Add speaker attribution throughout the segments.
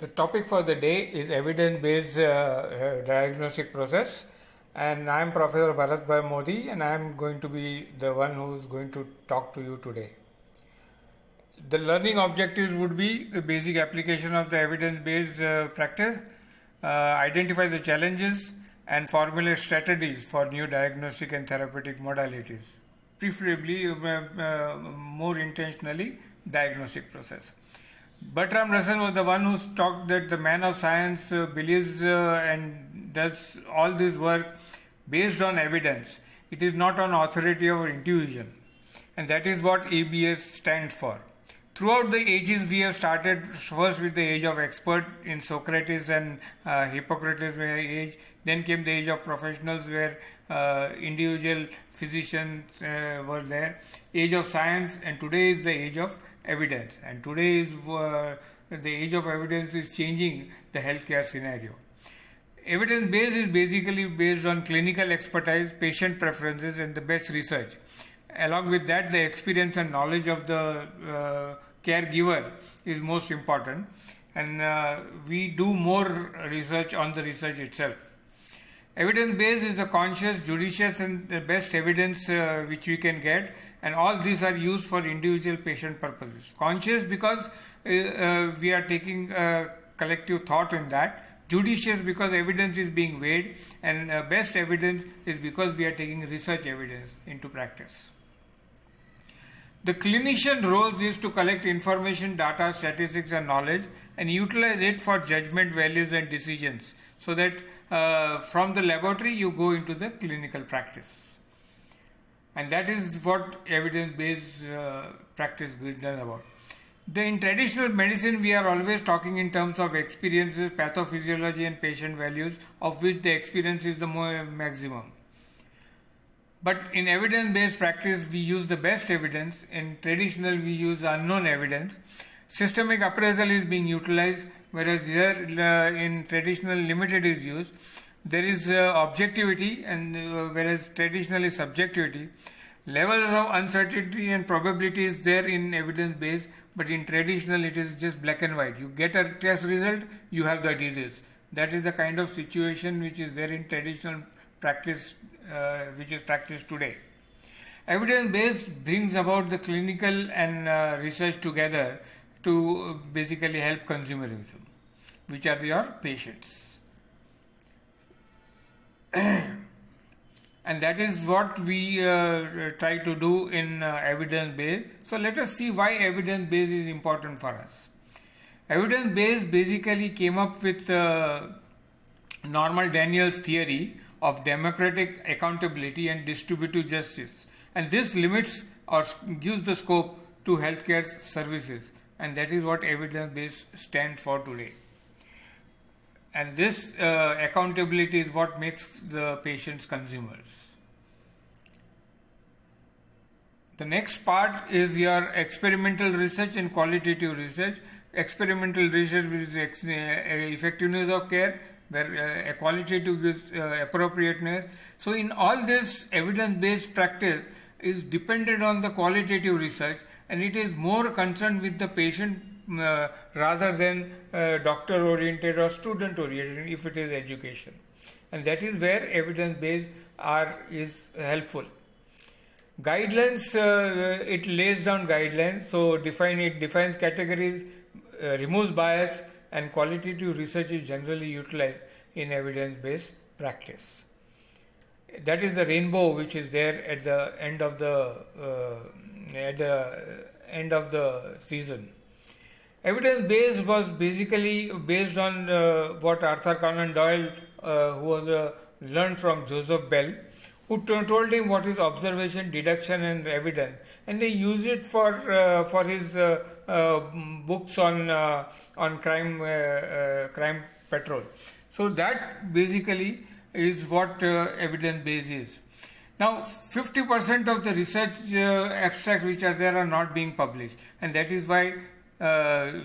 Speaker 1: The topic for the day is evidence-based diagnostic process, and I am Professor Bharat Modi, and I am going to be the one who is going to talk to you today. The learning objectives would be the basic application of the evidence-based practice, identify the challenges, and formulate strategies for new diagnostic and therapeutic modalities, preferably more intentionally diagnostic process. Bertrand Russell was the one who talked that the man of science believes and does all this work based on evidence. It is not on authority or intuition, and that is what EBES stands for. Throughout the ages, we have started first with the age of expert in Socrates and Hippocrates age. Then came the age of professionals where individual physicians were there. Age of science, and today is the age of evidence. And today is the age of evidence is changing the healthcare scenario. Evidence-based is basically based on clinical expertise, patient preferences, and the best research. Along with that, the experience and knowledge of the caregiver is most important, and we do more research on the research itself. Evidence-based is the conscious, judicious, and the best evidence which we can get, and all these are used for individual patient purposes. Conscious because we are taking collective thought in that. Judicious because evidence is being weighed, and best evidence is because we are taking research evidence into practice. The clinician role is to collect information, data, statistics and knowledge and utilize it for judgment, values and decisions, so that from the laboratory you go into the clinical practice. And that is what evidence-based practice is done about. In traditional medicine, we are always talking in terms of experiences, pathophysiology and patient values, of which the experience is the maximum. But in evidence-based practice, we use the best evidence. In traditional, we use unknown evidence. Systemic appraisal is being utilized, whereas here in traditional limited is used. There is objectivity, and whereas traditional is subjectivity. Levels of uncertainty and probability is there in evidence-based, but in traditional it is just black and white. You get a test result, you have the disease. That is the kind of situation which is there in traditional practice, which is practiced today. Evidence-based brings about the clinical and research together to basically help consumerism, which are your patients. And that is what we try to do in evidence-based. So let us see why evidence-based is important for us. Evidence-based basically came up with Norman Daniels' theory of democratic accountability and distributive justice, and this limits or gives the scope to healthcare services, and that is what evidence-based stands for today. And this accountability is what makes the patients consumers. The next part is your experimental research and qualitative research. Experimental research is effectiveness of care, where qualitative is appropriateness. So in all this, evidence-based practice is dependent on the qualitative research, and it is more concerned with the patient rather than doctor-oriented or student-oriented if it is education. And that is where evidence-based is helpful. Guidelines, it lays down guidelines, so it defines categories, removes bias, and qualitative research is generally utilized in evidence-based practice. That is the rainbow which is there at the end of the season. Evidence-based was basically based on what Arthur Conan Doyle, who was learned from Joseph Bell, who told him what is observation, deduction, and evidence, and they use it for his books on crime patrol. So that basically is what evidence-based is. Now, 50% of the research abstracts which are there are not being published, and that is why the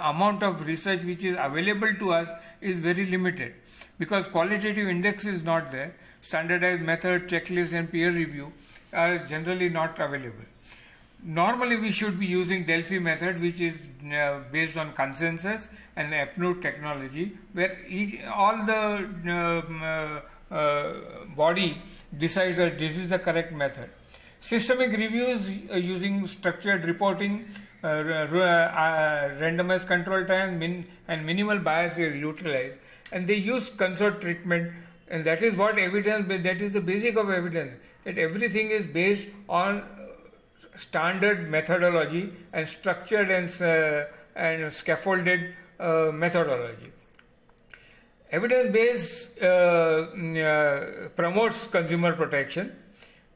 Speaker 1: amount of research which is available to us is very limited, because qualitative index is not there. Standardized method, checklist and peer review are generally not available. Normally, we should be using Delphi method, which is based on consensus and approved technology, where all the body decides that this is the correct method. Systemic reviews using structured reporting, randomized control time, and minimal bias are utilized, and they use consort treatment, and that is what evidence. That is the basic of evidence. That everything is based on standard methodology and structured and scaffolded methodology. Evidence-based promotes consumer protection.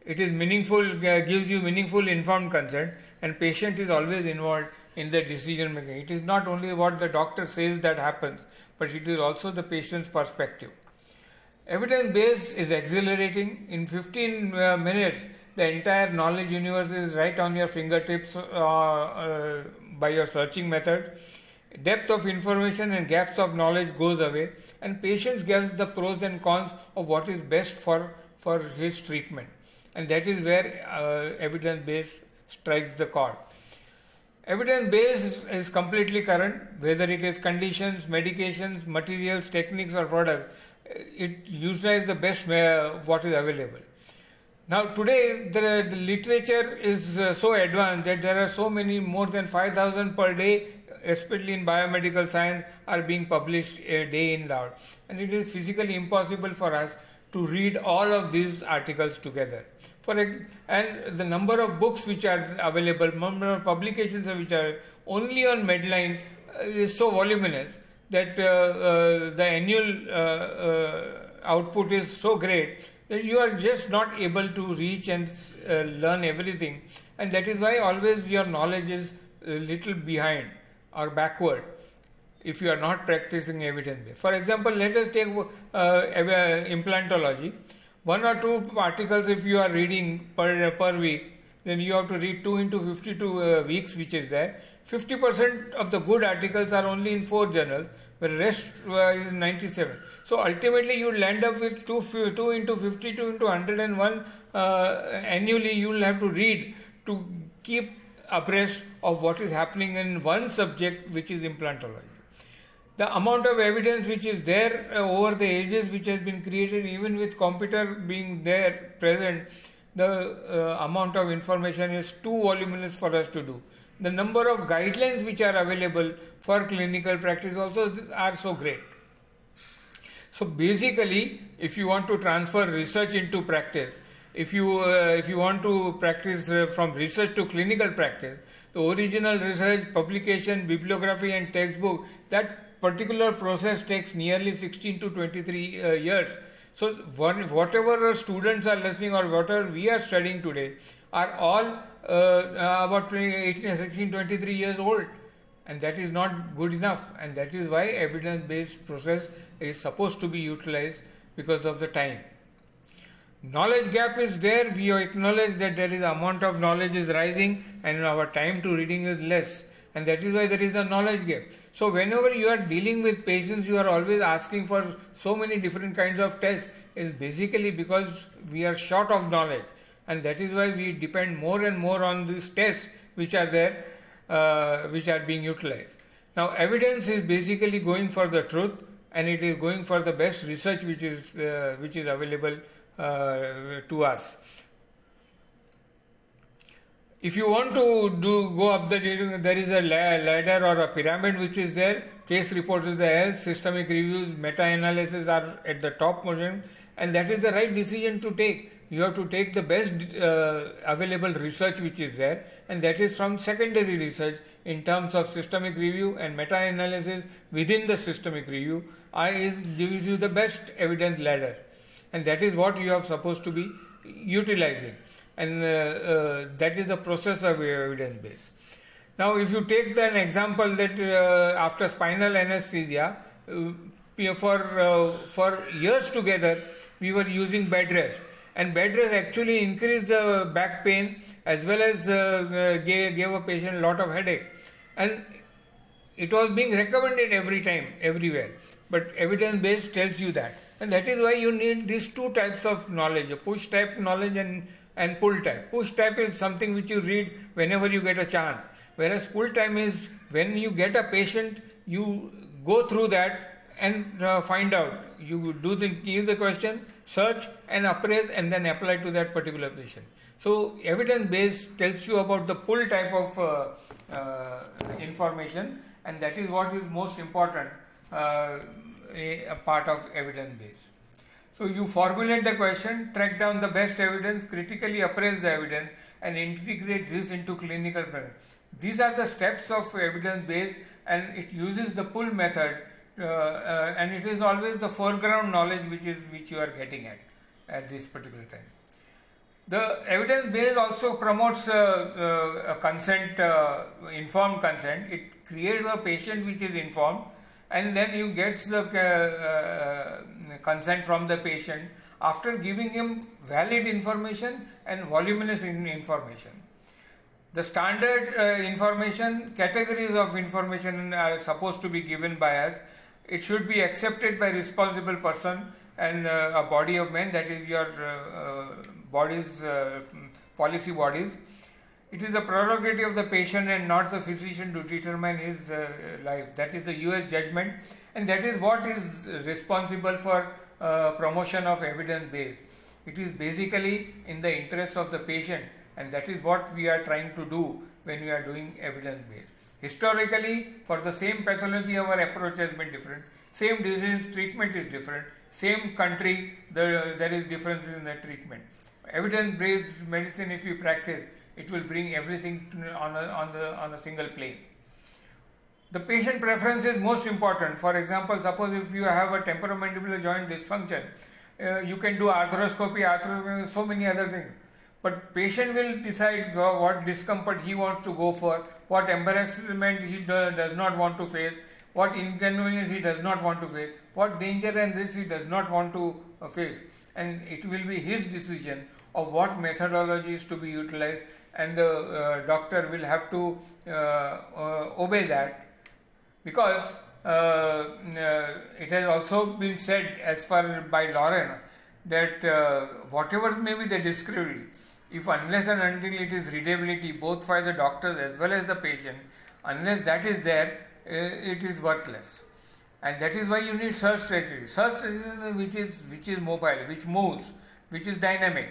Speaker 1: It is meaningful, gives you meaningful informed consent, and patient is always involved in the decision making. It is not only what the doctor says that happens, but it is also the patient's perspective. Evidence-based is exhilarating. In 15 minutes, the entire knowledge universe is right on your fingertips by your searching method. Depth of information and gaps of knowledge goes away, and patients gets the pros and cons of what is best for his treatment, and that is where evidence-based strikes the chord. Evidence-based is completely current, whether it is conditions, medications, materials, techniques, or products. It utilizes the best what is available. Now today the literature is so advanced that there are so many, more than 5,000 per day, especially in biomedical science, are being published day in out, and it is physically impossible for us to read all of these articles together. And the number of books which are available, number of publications which are only on Medline is so voluminous that the annual output is so great that you are just not able to reach and learn everything, and that is why always your knowledge is a little behind or backward if you are not practicing evidence-based. For example, let us take implantology. 1 or 2 articles if you are reading per week, then you have to read 2 into 52 weeks, which is there. 50% of the good articles are only in 4 journals, the rest is 97. So ultimately you will end up with 2 into 52 into 101 annually you will have to read to keep abreast of what is happening in one subject, which is implantology. The amount of evidence which is there over the ages, which has been created, even with computer being there present, the amount of information is too voluminous for us to do. The number of guidelines which are available for clinical practice also are so great. So basically, if you want to transfer research into practice, if you want to practice from research to clinical practice, the original research, publication, bibliography and textbook, that particular process takes nearly 16 to 23 years. So whatever students are listening or whatever we are studying today are all about 16, 23 years old, and that is not good enough, and that is why evidence-based process is supposed to be utilized because of the time. Knowledge gap is there. We acknowledge that there is amount of knowledge is rising and our time to reading is less, and that is why there is a knowledge gap. So whenever you are dealing with patients, you are always asking for so many different kinds of tests, is basically because we are short of knowledge, and that is why we depend more and more on these tests which are there, which are being utilized. Now evidence is basically going for the truth, and it is going for the best research which is available to us. If you want to go up there is a ladder or a pyramid which is there. Case report is there, systemic reviews, meta-analysis are at the top position, and that is the right decision to take. You have to take the best available research which is there, and that is from secondary research in terms of systemic review and meta-analysis within the systemic review gives you the best evidence ladder, and that is what you are supposed to be utilizing. And that is the process of evidence base. Now, if you take an example that after spinal anesthesia, for years together, we were using bed rest, and bed rest actually increased the back pain as well as gave a patient a lot of headache, and it was being recommended every time, everywhere. But evidence base tells you that, and that is why you need these 2 types of knowledge: a push type knowledge and and pull type. Push type is something which you read whenever you get a chance, whereas pull type is when you get a patient, you go through that and find out. You give the question, search and appraise, and then apply to that particular patient. So evidence base tells you about the pull type of information, and that is what is most important a part of evidence base. So you formulate the question, track down the best evidence, critically appraise the evidence, and integrate this into clinical practice. These are the steps of evidence base, and it uses the pull method, and it is always the foreground knowledge which you are getting at this particular time. The evidence base also promotes a consent, informed consent. It creates a patient which is informed, and then you get the consent from the patient after giving him valid information and voluminous information. The standard information, categories of information are supposed to be given by us. It should be accepted by responsible person and a body of men, that is your bodies, policy bodies. It is a prerogative of the patient and not the physician to determine his life. That is the US judgment, and that is what is responsible for promotion of evidence base. It is basically in the interest of the patient, and that is what we are trying to do when we are doing evidence base. Historically, for the same pathology, our approach has been different. Same disease, treatment is different. Same country, there is differences in the treatment. Evidence-based medicine, if you practice, it will bring everything on a single plane. The patient preference is most important. For example, suppose if you have a temporomandibular joint dysfunction, you can do arthroscopy, so many other things. But patient will decide what discomfort he wants to go for, what embarrassment he does not want to face, what inconvenience he does not want to face, what danger and risk he does not want to face. And it will be his decision of what methodology is to be utilized, and the doctor will have to obey that, because it has also been said as far by Lauren that whatever may be the discovery, if unless and until it is readability both by the doctors as well as the patient, unless that is there, it is worthless. And that is why you need search strategy. Search strategy which is mobile, which moves, which is dynamic.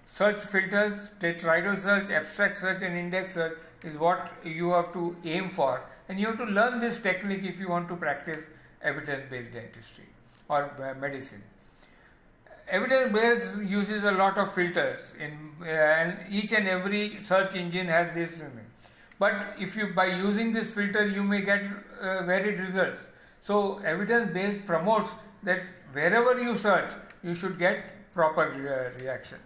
Speaker 1: Search filters, tetrahedral search, abstract search and index search is what you have to aim for, and you have to learn this technique if you want to practice evidence-based dentistry or medicine. Evidence-based uses a lot of filters, and each and every search engine has this. But if you, by using this filter, you may get varied results. So evidence-based promotes that wherever you search, you should get proper reaction.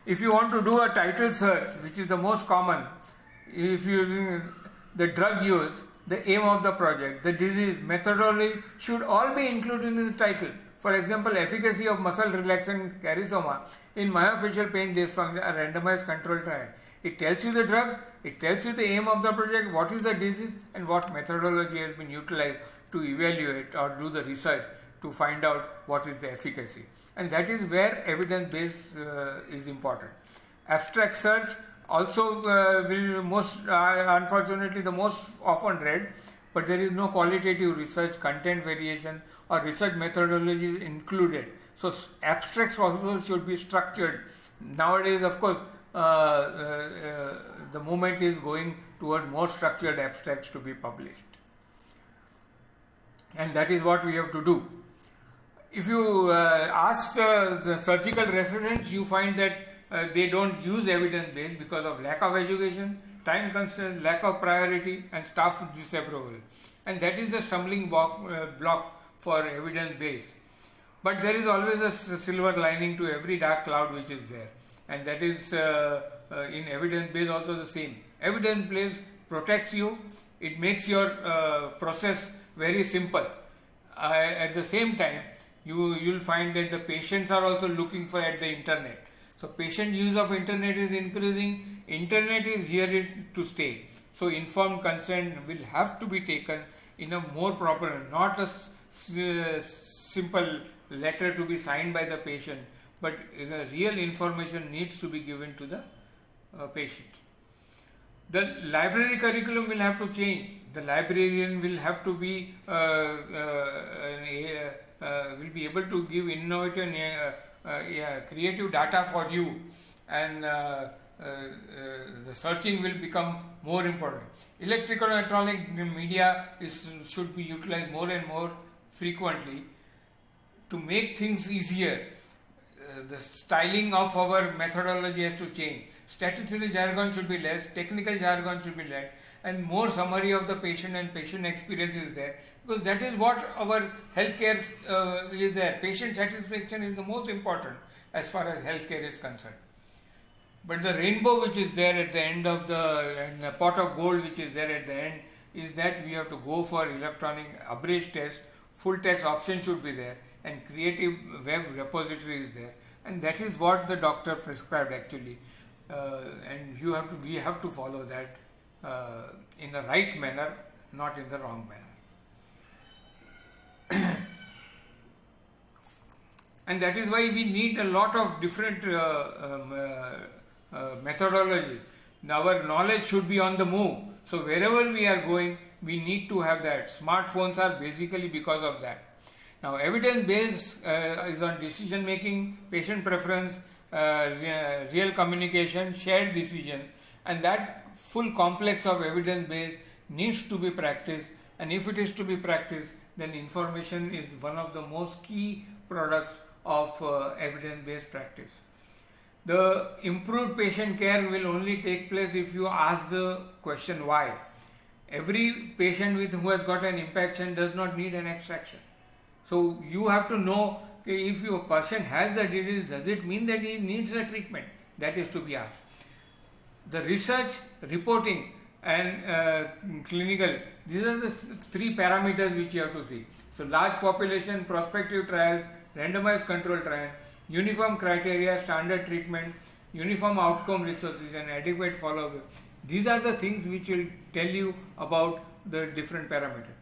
Speaker 1: If you want to do a title search, which is the most common, if you the drug use, the aim of the project, the disease, methodology should all be included in the title. For example, efficacy of muscle relaxant kerysoma in myofascial pain dysfunction, a randomized controlled trial. It tells you the drug, it tells you the aim of the project, what is the disease, and what methodology has been utilized to evaluate or do the research to find out what is the efficacy. And that is where evidence base is important. Abstract search also will unfortunately the most often read, but there is no qualitative research, content variation or research methodology included. So abstracts also should be structured. Nowadays, of course, the movement is going toward more structured abstracts to be published. And that is what we have to do. If you ask the surgical residents, you find that they don't use evidence-based because of lack of education, time constraints, lack of priority, and staff disapproval. And that is the stumbling block for evidence-based. But there is always a silver lining to every dark cloud which is there. And that is in evidence-based also the same. Evidence-based protects you. It makes your process very simple. At the same time, you'll find that the patients are also looking for at the internet. So patient use of internet is increasing. Internet is here to stay. So informed consent will have to be taken in a more proper, not a simple letter to be signed by the patient, but real information needs to be given to the patient. The library curriculum will have to change. The librarian will have to be will be able to give innovative, creative data for you, and the searching will become more important. Electrical and electronic media should be utilized more and more frequently to make things easier. The styling of our methodology has to change. Statistical jargon should be less, technical jargon should be less, and more summary of the patient and patient experience is there, because that is what our healthcare is there. Patient satisfaction is the most important as far as healthcare is concerned. But the rainbow which is there at the end of and the pot of gold which is there at the end is that we have to go for electronic abridged test, full text option should be there, and creative web repository is there, and that is what the doctor prescribed actually, and we have to follow that in the right manner, not in the wrong manner. And that is why we need a lot of different methodologies. Our knowledge should be on the move. So wherever we are going, we need to have that. Smartphones are basically because of that. Now evidence-based is on decision making, patient preference, real communication, shared decisions, and that full complex of evidence-based needs to be practiced, and if it is to be practiced, then information is one of the most key products of evidence-based practice. The improved patient care will only take place if you ask the question why. Every patient who has got an impaction does not need an extraction. So you have to know if your patient has the disease, does it mean that he needs a treatment? That is to be asked. The research, reporting and clinical, these are the three parameters which you have to see. So large population, prospective trials, randomized control trial, uniform criteria, standard treatment, uniform outcome resources and adequate follow-up. These are the things which will tell you about the different parameters.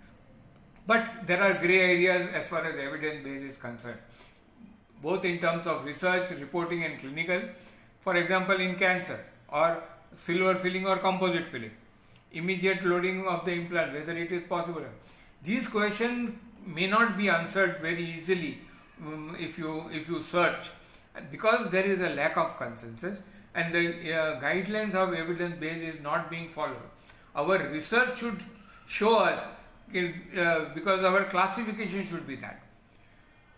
Speaker 1: But there are grey areas as far as evidence base is concerned, both in terms of research, reporting and clinical. For example, in cancer or silver filling or composite filling, immediate loading of the implant, whether it is possible. These questions may not be answered very easily if you search, because there is a lack of consensus and the guidelines of evidence base is not being followed. Our research should show us, because our classification should be that.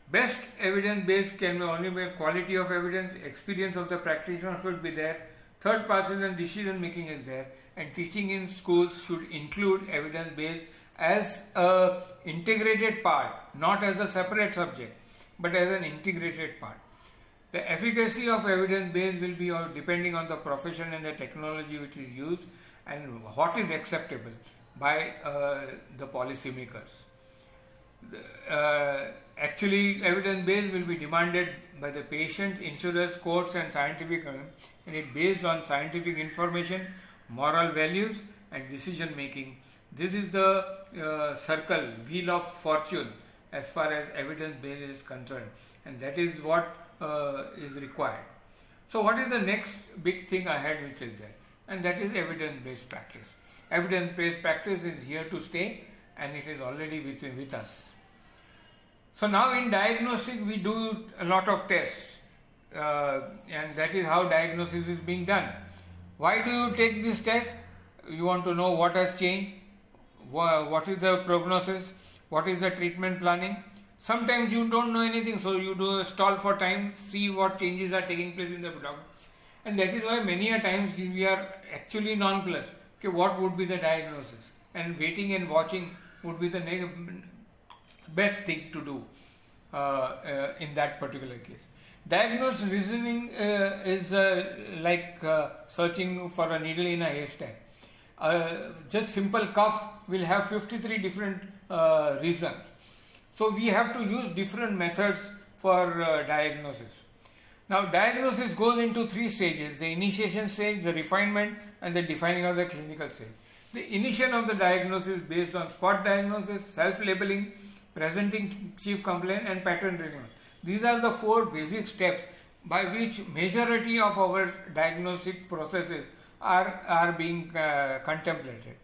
Speaker 1: Best evidence base can only be quality of evidence, experience of the practitioner should be there, third person and decision making is there, and teaching in schools should include evidence base as a integrated part, not as a separate subject, but as an integrated part. The efficacy of evidence base will be depending on the profession and the technology which is used and what is acceptable by the policymakers. Actually, evidence base will be demanded by the patients, insurers, courts and scientific, and it based on scientific information, moral values and decision making. This is the circle, wheel of fortune as far as evidence base is concerned, and that is what is required. So what is the next big thing ahead which is there? And that is evidence-based practice. Evidence-based practice is here to stay and it is already with us. So now in diagnostic we do a lot of tests and that is how diagnosis is being done. Why do you take this test? You want to know what has changed, what is the prognosis, what is the treatment planning. Sometimes you don't know anything, so you do a stall for time, see what changes are taking place in the product. And that is why many a times we are actually nonplussed. Okay, what would be the diagnosis? And waiting and watching would be the best thing to do in that particular case. Diagnosed reasoning is like searching for a needle in a haystack. Just simple cough will have 53 different reasons. So we have to use different methods for diagnosis. Now diagnosis goes into three stages: the initiation stage, the refinement and the defining of the clinical stage. The initiation of the diagnosis based on spot diagnosis, self-labeling, presenting chief complaint and pattern recognition. These are the four basic steps by which majority of our diagnostic processes are being contemplated.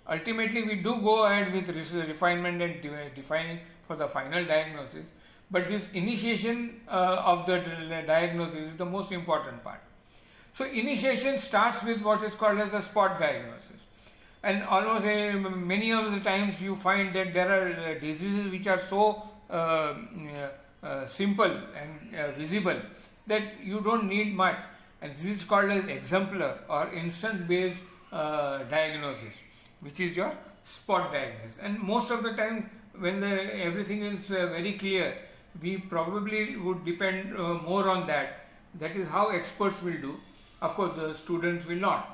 Speaker 1: Ultimately, we do go ahead with refinement and defining for the final diagnosis, but this initiation of the diagnosis is the most important part. So, initiation starts with what is called as a spot diagnosis. And almost many of the times you find that there are diseases which are so simple and visible that you don't need much, and this is called as exemplar or instance based diagnosis, which is your spot diagnosis. And most of the time when everything is very clear, we probably would depend more on that. That is how experts will do. Of course, the students will not.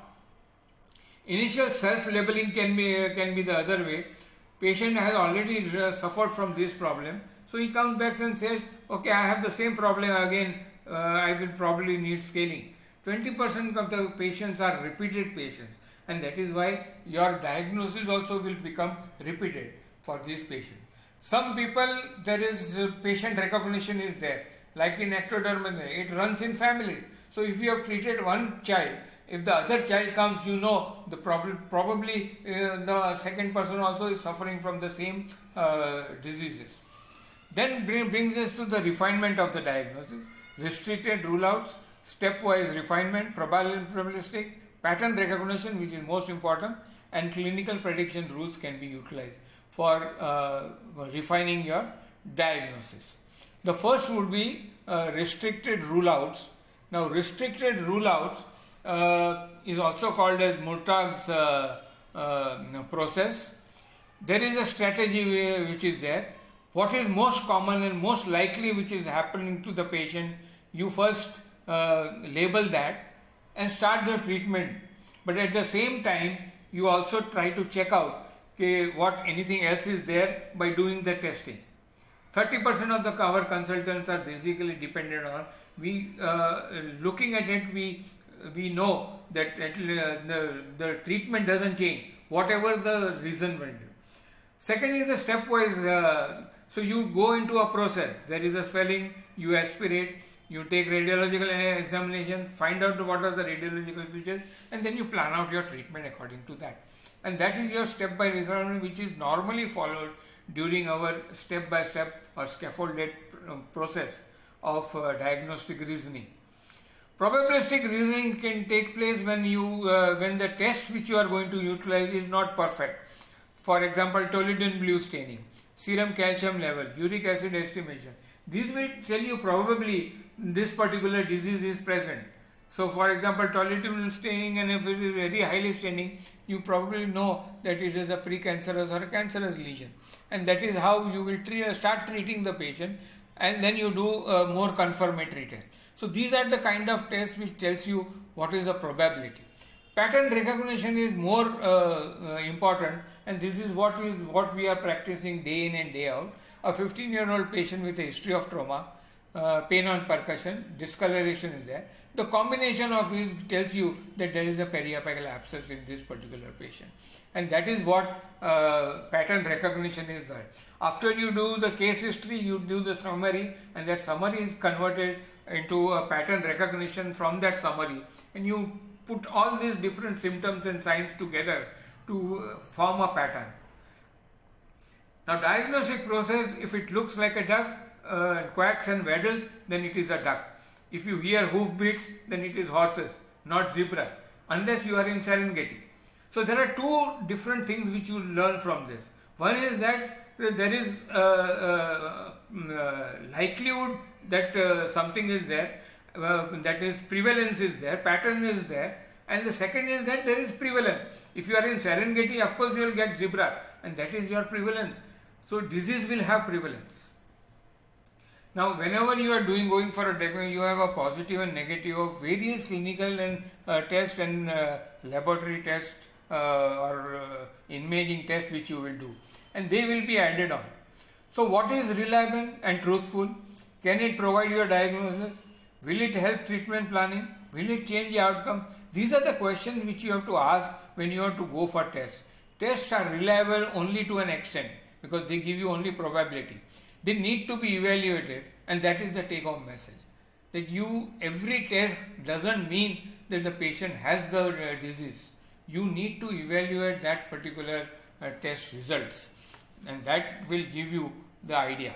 Speaker 1: Initial self-labeling can be the other way. Patient has already suffered from this problem, so he comes back and says, okay, I have the same problem again, I will probably need scaling. 20% of the patients are repeated patients, and that is why your diagnosis also will become repeated for this patient. Some people, there is patient recognition is there, like in ectodermal, it runs in families. So if you have treated one child, if the other child comes, you know the problem, probably the second person also is suffering from the same diseases. Then brings us to the refinement of the diagnosis, restricted rule outs, stepwise refinement, probabilistic, pattern recognition, which is most important, and clinical prediction rules can be utilized for refining your diagnosis. The first would be restricted rule outs. Now, restricted rule outs is also called as Murtag's process. There is a strategy which is there. What is most common and most likely which is happening to the patient, you first label that and start the treatment. But at the same time, you also try to check out what anything else is there by doing the testing. 30% of our consultants are basically dependent on, looking at it, we know that the treatment doesn't change, whatever the reason will do. Second is the stepwise, so you go into a process, there is a swelling, you aspirate, you take radiological examination, find out what are the radiological features, and then you plan out your treatment according to that. And that is your step-by-step refinement, which is normally followed during our step-by-step or scaffolded process of diagnostic reasoning. Probabilistic reasoning can take place when when the test which you are going to utilize is not perfect. For example, toluidine blue staining, serum calcium level, uric acid estimation. These will tell you probably this particular disease is present. So, for example, toluidine staining, and if it is very highly staining, you probably know that it is a precancerous or a cancerous lesion, and that is how you will start treating the patient, and then you do more confirmatory tests. So these are the kind of tests which tells you what is the probability. Pattern recognition is more important, and this is what we are practicing day in and day out. A 15-year-old patient with a history of trauma, pain on percussion, discoloration is there. The combination of these tells you that there is a periapical abscess in this particular patient, and that is what pattern recognition is there. After you do the case history, you do the summary, and that summary is converted into a pattern recognition from that summary, and you put all these different symptoms and signs together to form a pattern. Now, diagnostic process, if it looks like a duck, quacks and waddles, then it is a duck. If you hear hoof beats, then it is horses, not zebra, unless you are in Serengeti. So there are two different things which you learn from this. One is that there is likelihood that something is there, that is prevalence is there, pattern is there, and the second is that there is prevalence. If you are in Serengeti, of course you will get zebra, and that is your prevalence. So disease will have prevalence. Now, whenever you are going for a diagnosis, you have a positive and negative of various clinical and tests and laboratory tests or imaging tests which you will do, and they will be added on. So, what is reliable and truthful? Can it provide your diagnosis? Will it help treatment planning? Will it change the outcome? These are the questions which you have to ask when you have to go for tests. Tests are reliable only to an extent because they give you only probability. They need to be evaluated, and that is the take-home message. that every test doesn't mean that the patient has the disease. You need to evaluate that particular test results, and that will give you the idea.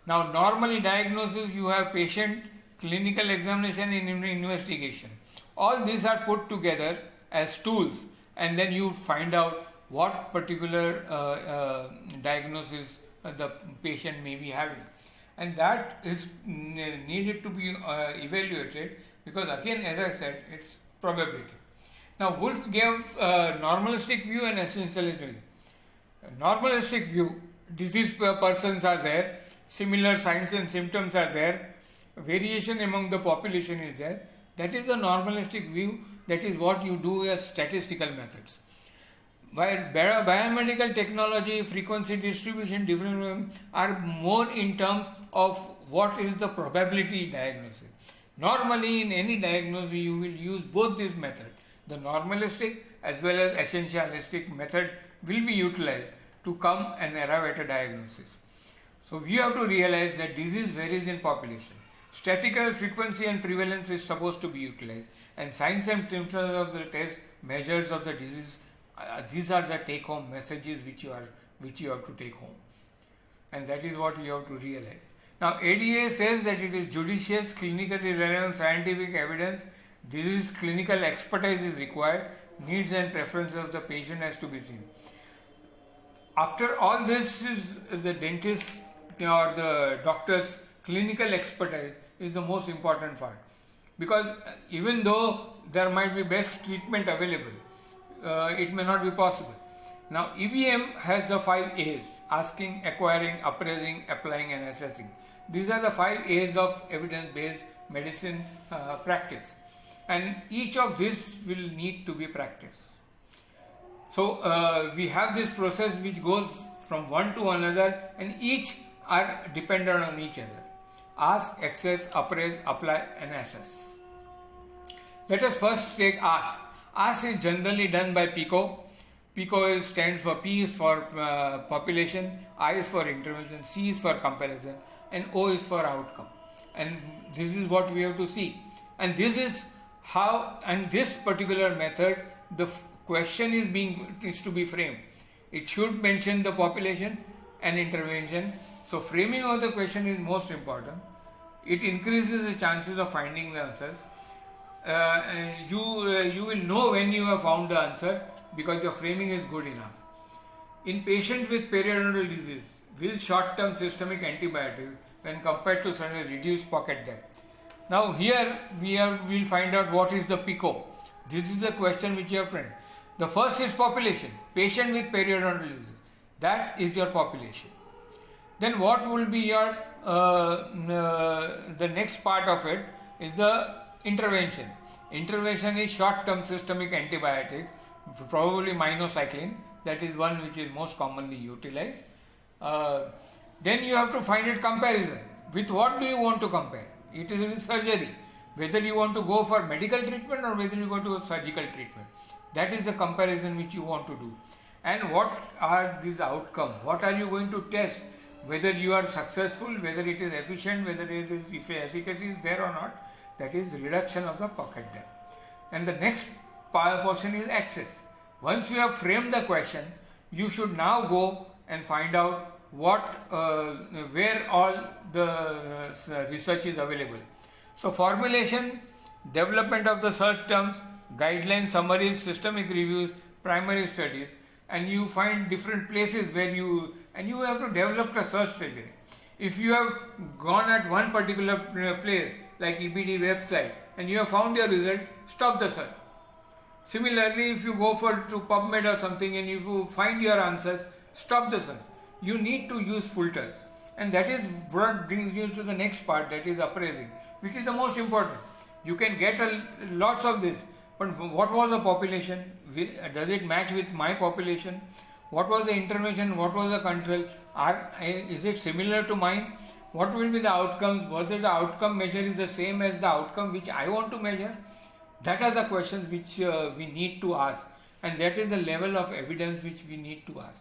Speaker 1: Now, normally diagnosis, you have patient, clinical examination, and investigation. All these are put together as tools, and then you find out what particular diagnosis the patient may be having, and that is needed to be evaluated, because again, as I said, it's probability. Now, Wolf gave a normalistic view and essentialist view. Normalistic view, disease persons are there, similar signs and symptoms are there, variation among the population is there. That is the normalistic view. That is what you do as statistical methods. While biomedical technology, frequency distribution, different are more in terms of what is the probability diagnosis. Normally, in any diagnosis, you will use both these methods. The normalistic as well as essentialistic method will be utilized to come and arrive at a diagnosis. So, we have to realize that disease varies in population. Statistical frequency and prevalence is supposed to be utilized, and signs and symptoms of the test, measures of the disease. These are the take-home messages which you have to take home, and that is what you have to realize. Now, ADA says that it is judicious, clinically relevant scientific evidence, disease clinical expertise is required, needs and preferences of the patient has to be seen. After all this, is the dentist or the doctor's clinical expertise is the most important part, because even though there might be best treatment available, it may not be possible. Now, EBM has the 5 A's: asking, acquiring, appraising, applying and assessing. These are the 5 A's of evidence-based medicine practice, and each of these will need to be practiced. So, we have this process which goes from one to another, and each are dependent on each other: ask, access, appraise, apply and assess. Let us first take ask. Ask is generally done by PICO. PICO stands for P is for population, I is for intervention, C is for comparison, and O is for outcome. And this is what we have to see. And this is how, and this particular method, the question is to be framed. It should mention the population and intervention. So framing of the question is most important. It increases the chances of finding the answers. You will know when you have found the answer, because your framing is good enough. In patients with periodontal disease, will short-term systemic antibiotics when compared to certain reduced pocket depth? Now here we'll find out what is the PICO. This is the question which you have printed. The first is population, patient with periodontal disease. That is your population. Then what will be your the next part of it is the intervention. Intervention is short-term systemic antibiotics, probably minocycline. That is one which is most commonly utilized. Then you have to find it comparison. With what do you want to compare? It is with surgery. Whether you want to go for medical treatment or whether you go to a surgical treatment. That is the comparison which you want to do. And what are these outcomes? What are you going to test? Whether you are successful, whether it is efficient, whether it is, if efficacy is there or not. That is reduction of the pocket depth. And the next portion is access. Once you have framed the question, you should now go and find out where all the research is available. So formulation, development of the search terms, guidelines, summaries, systemic reviews, primary studies, and you find different places where you have to develop a search strategy. If you have gone at one particular place like EBD website and you have found your result, stop the search. Similarly, if you go to PubMed or something and if you find your answers, stop the search. You need to use filters, and that is what brings you to the next part, that is appraising, which is the most important. You can get lots of this, but what was the population? Does it match with my population? What was the intervention? What was the control? Is it similar to mine? What will be the outcomes? Whether the outcome measure is the same as the outcome which I want to measure? That are the questions which we need to ask, and that is the level of evidence which we need to ask.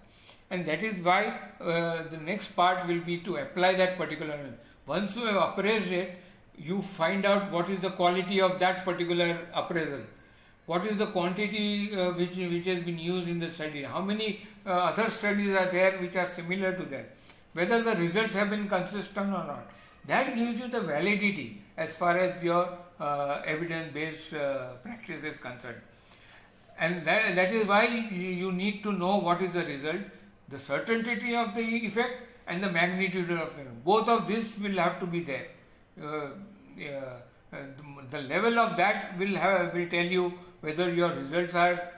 Speaker 1: And that is why the next part will be to apply that particular. Once you have appraised it, you find out what is the quality of that particular appraisal, what is the quantity which has been used in the study, how many other studies are there which are similar to that, whether the results have been consistent or not. That gives you the validity as far as your evidence-based practice is concerned. And that is why you need to know what is the result, the certainty of the effect and the magnitude of the effect. Both of this will have to be there. The level of that will tell you whether your results are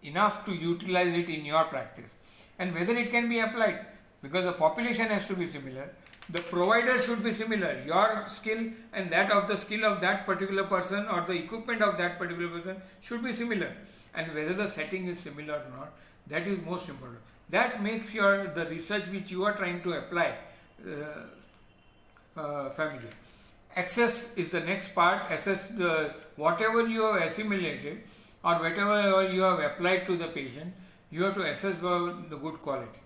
Speaker 1: enough to utilize it in your practice and whether it can be applied, because the population has to be similar, the provider should be similar, your skill and that of the skill of that particular person or the equipment of that particular person should be similar, and whether the setting is similar or not, that is most important. That makes the research which you are trying to apply familiar. Access is the next part. Assess whatever you have assimilated or whatever you have applied to the patient, you have to assess for the good quality.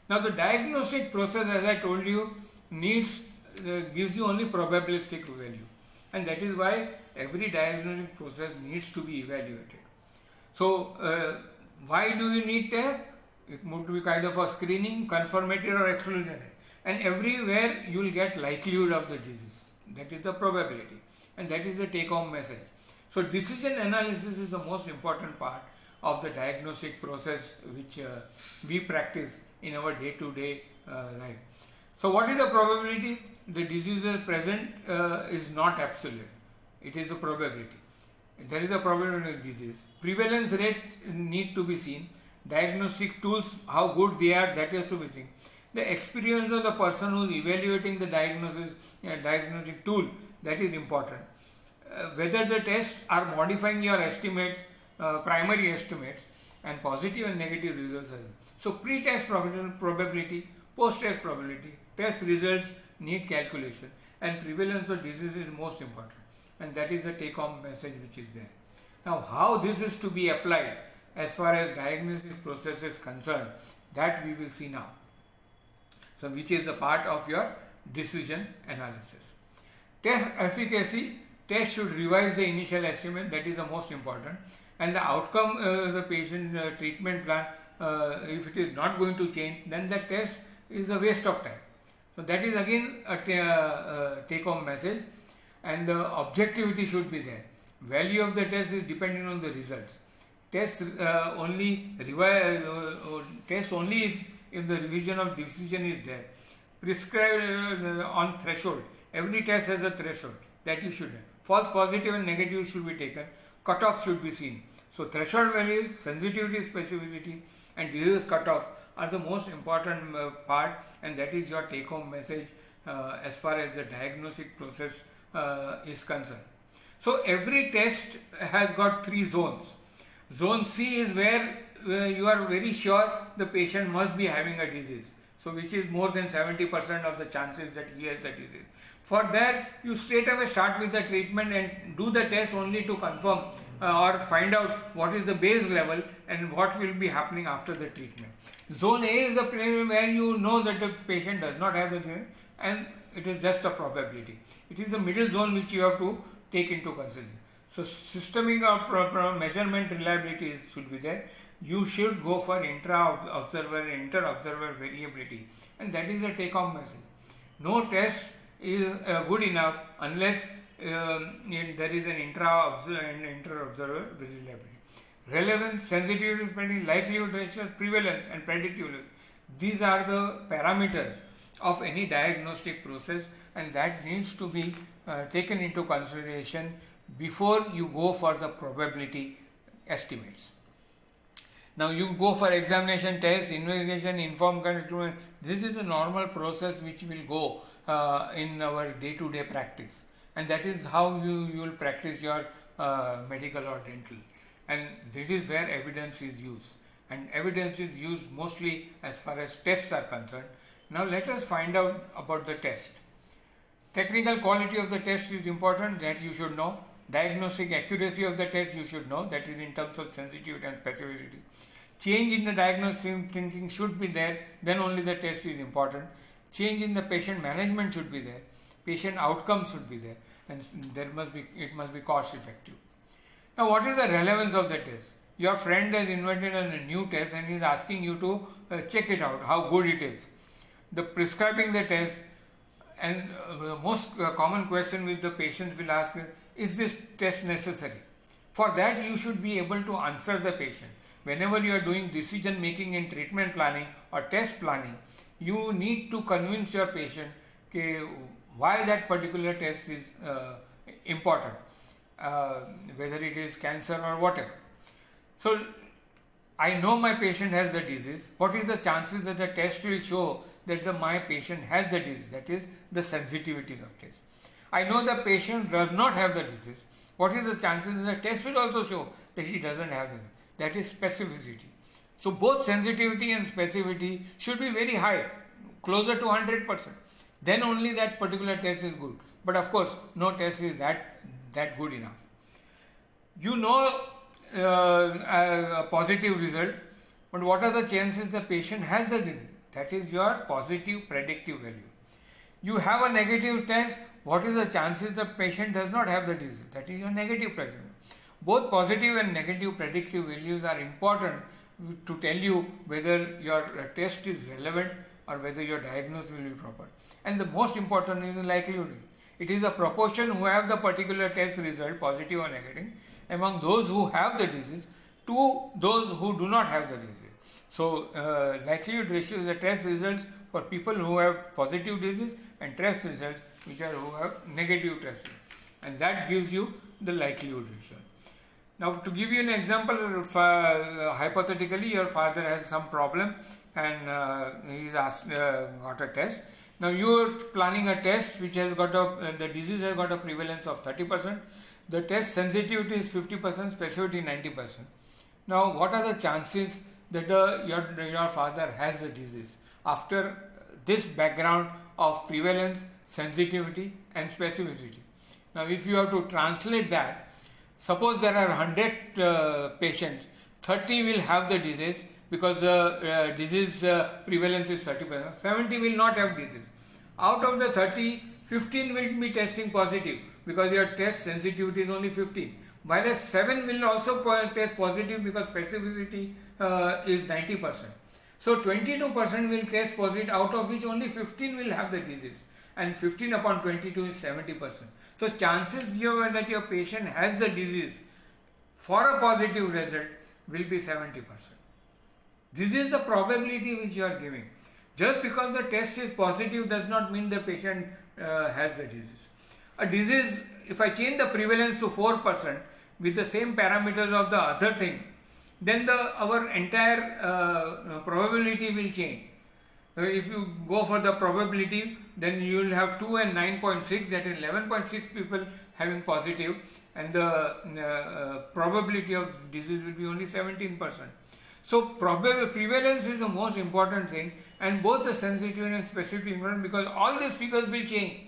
Speaker 1: Now the diagnostic process, as I told you, gives you only probabilistic value, and that is why every diagnostic process needs to be evaluated. So why do you need that? It would be kind of a screening, confirmatory or exclusionary, and everywhere you will get likelihood of the disease. That is the probability, and that is the take-home message. So decision analysis is the most important part of the diagnostic process which we practice in our day-to-day life. So what is the probability? The disease is present is not absolute. It is a probability. There is a probability of disease. Prevalence rate need to be seen. Diagnostic tools, how good they are, that has to be seen. The experience of the person who is evaluating the diagnostic tool, that is important. Whether the tests are modifying your estimates, primary estimates, and positive and negative results. So pre-test probability, post-test probability, test results need calculation, and prevalence of disease is most important, and that is the take-home message which is there. Now how this is to be applied as far as diagnostic process is concerned, that we will see now. So which is the part of your decision analysis. Test efficacy, test should revise the initial estimate, that is the most important, and the outcome the patient treatment plan, if it is not going to change, then the test is a waste of time. So that is again a take-home message, and the objectivity should be there. Value of the test is depending on the results. Test only if the revision of decision is there. Prescribed on threshold. Every test has a threshold that you should have. False positive and negative should be taken. Cutoff should be seen. So threshold values, sensitivity, specificity, and disease cutoff are the most important part, and that is your take-home message as far as the diagnostic process is concerned. So every test has got 3 zones. Zone C is where you are very sure the patient must be having a disease, so which is more than 70% of the chances that he has the disease. For that, you straight away start with the treatment and do the test only to confirm or find out what is the base level and what will be happening after the treatment. Zone A is the place where you know that the patient does not have the disease and it is just a probability. It is the middle zone which you have to take into consideration. So systemic or proper measurement reliability should be there. You should go for intra-observer, inter-observer variability, and that is the take-home message. No test is good enough unless there is an intra-observer and inter-observer reliability. Relevance, sensitivity, likelihood, ratio, prevalence, and predictiveness. These are the parameters of any diagnostic process, and that needs to be taken into consideration before you go for the probability estimates. Now you go for examination, test, investigation, informed consent. This is a normal process which will go in our day-to-day practice, and that is how you will practice your medical or dental. And this is where evidence is used, and evidence is used mostly as far as tests are concerned. Now let us find out about the test. Technical quality of the test is important, that you should know. Diagnostic accuracy of the test you should know, that is in terms of sensitivity and specificity. Change in the diagnostic thinking should be there, then only the test is important. Change in the patient management should be there. Patient outcomes should be there. and it must be cost effective. Now, what is the relevance of the test? Your friend has invented a new test and is asking you to check it out, how good it is. The prescribing the test, and the most common question which the patients will ask is this test necessary? For that, you should be able to answer the patient. Whenever you are doing decision making in treatment planning or test planning, you need to convince your patient why that particular test is important, whether it is cancer or whatever. So, I know my patient has the disease. What is the chances that the test will show that my patient has the disease? That is the sensitivity of test. I know the patient does not have the disease. What is the chances that the test will also show that he doesn't have the disease? That is specificity. So both sensitivity and specificity should be very high, closer to 100%. Then only that particular test is good. But of course, no test is that good enough. You know a positive result, but what are the chances the patient has the disease? That is your positive predictive value. You have a negative test, what is the chances the patient does not have the disease? That is your negative predictive. Both positive and negative predictive values are important to tell you whether your test is relevant or whether your diagnosis will be proper. And the most important is the likelihood. It is the proportion who have the particular test result, positive or negative, among those who have the disease to those who do not have the disease. So, likelihood ratio is the test results for people who have positive disease and test results who have negative test, and that gives you the likelihood ratio. Now, to give you an example, hypothetically, your father has some problem and he's got a test. Now, you are planning a test which has got the disease has got a prevalence of 30%. The test sensitivity is 50%, specificity 90%. Now, what are the chances that your father has the disease after this background of prevalence, sensitivity and specificity? Now, if you have to translate that, suppose there are 100 patients, 30 will have the disease because the disease prevalence is 30%, 70 will not have disease. Out of the 30, 15 will be testing positive because your test sensitivity is only 15. Whereas 7 will also test positive because specificity is 90%. So 22% will test positive, out of which only 15 will have the disease. And 15 upon 22 is 70%. So chances that your patient has the disease for a positive result will be 70%. This is the probability which you are giving. Just because the test is positive does not mean the patient has the disease. A disease, if I change the prevalence to 4% with the same parameters of the other thing, then our entire probability will change. If you go for the probability, then you will have 2 and 9.6, that is 11.6 people having positive, and the probability of disease will be only 17%. So prevalence is the most important thing, and both the sensitivity and specificity important, because all these figures will change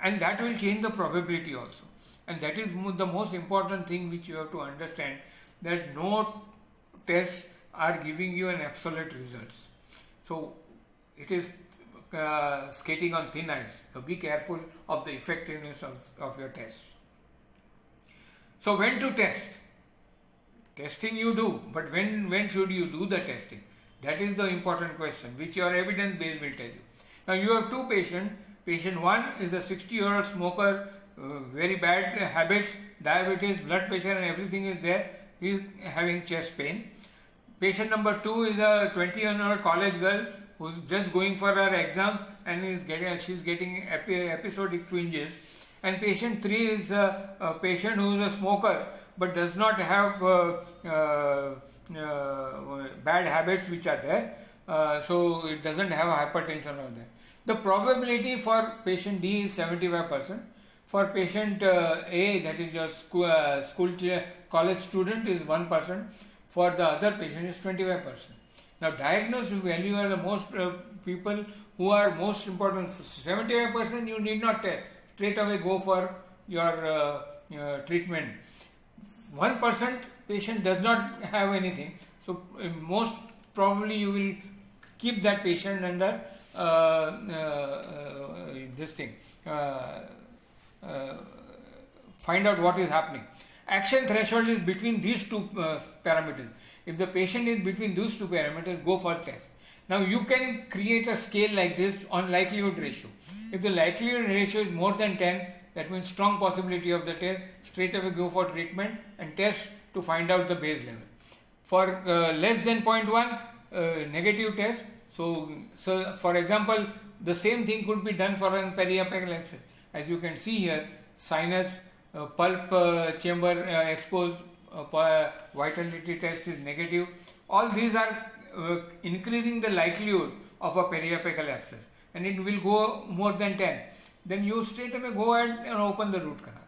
Speaker 1: and that will change the probability also. And that is the most important thing which you have to understand, that no tests are giving you an absolute results. So it is skating on thin ice. So be careful of the effectiveness of your test. So when to test? Testing you do, but when should you do the testing? That is the important question which your evidence base will tell you. Now you have two patients. Patient 1 is a 60-year-old smoker, very bad habits, diabetes, blood pressure and everything is there. He is having chest pain. Patient number 2 is a 20-year-old college girl who is just going for her exam and she is getting episodic twinges. And patient 3 is a patient who is a smoker but does not have bad habits which are there, so it doesn't have hypertension or that. The probability for patient D is 75%. For patient A, that is your college student, is 1%. For the other patient is 25%. Now diagnosed value are the most people who are most important. 75% you need not test. Straight away go for your treatment. 1% patient does not have anything. So most probably you will keep that patient under find out what is happening. Action threshold is between these two parameters. If the patient is between those two parameters, go for test. Now you can create a scale like this on likelihood ratio. If the likelihood ratio is more than 10, that means strong possibility of the test, straight away go for treatment and test to find out the base level. For less than 0.1, negative test. So for example, the same thing could be done for a periapical abscess. As you can see here, sinus, pulp chamber exposed, vitality test is negative. All these are increasing the likelihood of a periapical abscess, and it will go more than 10. Then you straight away go ahead and open the root canal.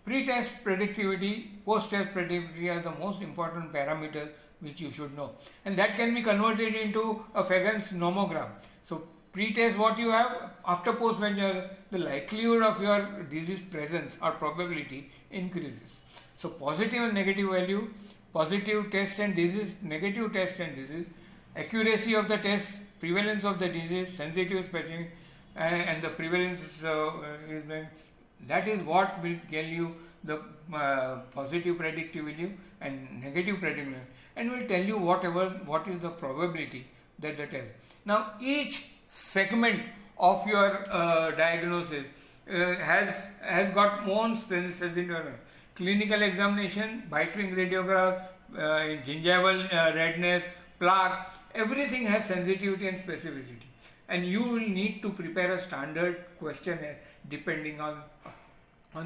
Speaker 1: Pre-test predictivity, post-test predictivity are the most important parameters which you should know, and that can be converted into a Fagan's nomogram. So pre-test what you have, after post when the likelihood of your disease presence or probability increases. So positive and negative value, positive test and disease, negative test and disease, accuracy of the test, prevalence of the disease, sensitive, specific, and the prevalence that is what will tell you the positive predictive value and negative predictive value, and will tell you what is the probability that the test. Now each segment of your diagnosis has got own sensitivity. Clinical examination, Bite-wing radiograph, gingival redness, plaque, everything has sensitivity and specificity, and you will need to prepare a standard questionnaire depending on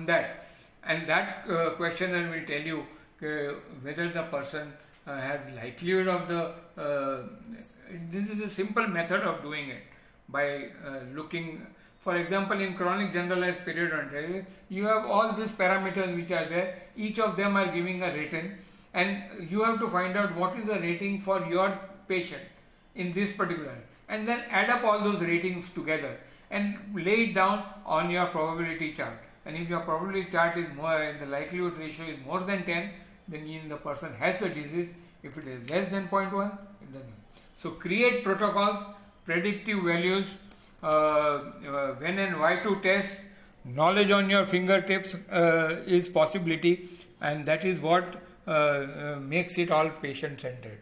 Speaker 1: that, and that questionnaire will tell you whether the person has likelihood of the this is a simple method of doing it by looking. For example, in chronic generalized periodontitis, you have all these parameters which are there. Each of them are giving a rating, and you have to find out what is the rating for your patient in this particular, and then add up all those ratings together and lay it down on your probability chart. And if your probability chart is more, and the likelihood ratio is more than 10, then the person has the disease. If it is less than 0.1, it doesn't. So create protocols, predictive values, when and why to test. Knowledge on your fingertips is possibility, and that is what makes it all patient-centered,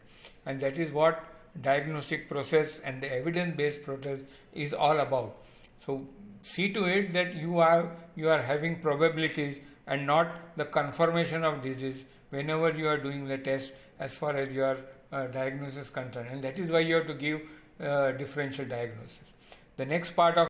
Speaker 1: and that is what diagnostic process and the evidence-based process is all about. So see to it that you are having probabilities and not the confirmation of disease whenever you are doing the test as far as your diagnosis is concerned, and that is why you have to give differential diagnosis. The next part of